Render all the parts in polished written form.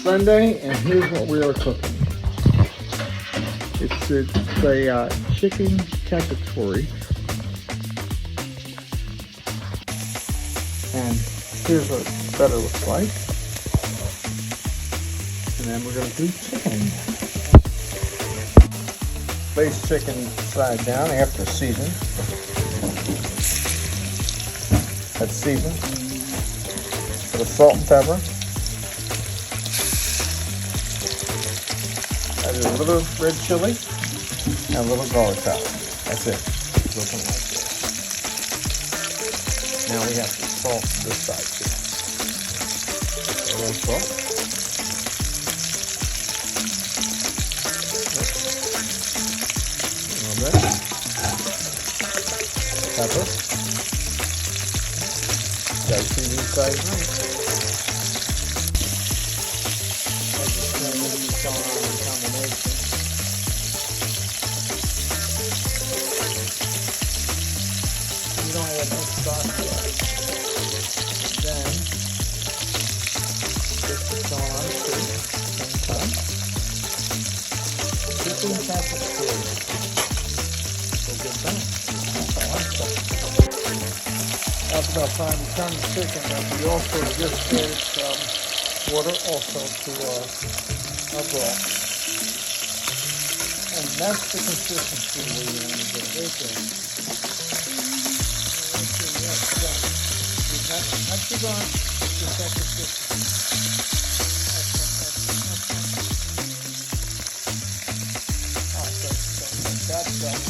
Sunday, and here's what we are cooking. It's a chicken cacciatore, and here's what better looks like. And then we're going to do chicken. Place chicken side down after season. That's seasoned. Put a salt and pepper. Add a little red chili and a little garlic powder. That's it. It's looking like this. Now we have to salt this side too. A little salt. A little bit. Pepper. Gotta see these sides right. You don't have much sauce yet. Then this is going on too. Same time. Chicken cacciatore. We'll get done. That's all I'm saying. After about time to turn the chicken, and we also just added some water also to our broth. And that's the consistency where you want to get it right there. Not too long, just that consistency. That's really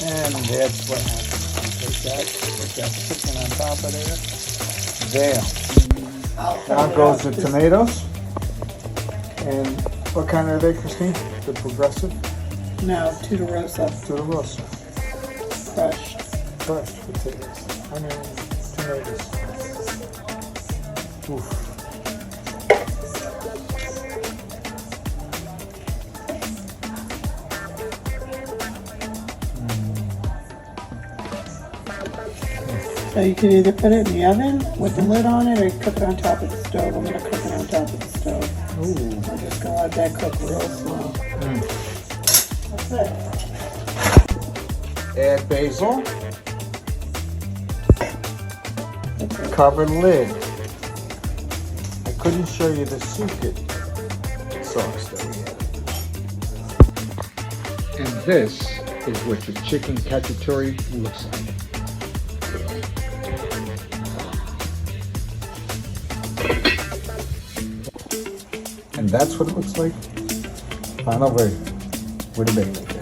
and that's what happens. Take that, put that chicken on top of there. There. Now goes the tomatoes. And what kind are they, Christine? The progressive? No, tuberosa. Tuberosa. Crushed. Crushed potatoes. Tomatoes. Oof. So you can either put it in the oven with the lid on it, or you cook it on top of the stove. I'm gonna cook it on top of the stove. Ooh. I'm just gonna let that cook real slow. That's it. Add basil. Cover lid. I couldn't show you the secret sauce that we had. And this is what the chicken cacciatore looks like. And that's what it looks like. Final version with a baby.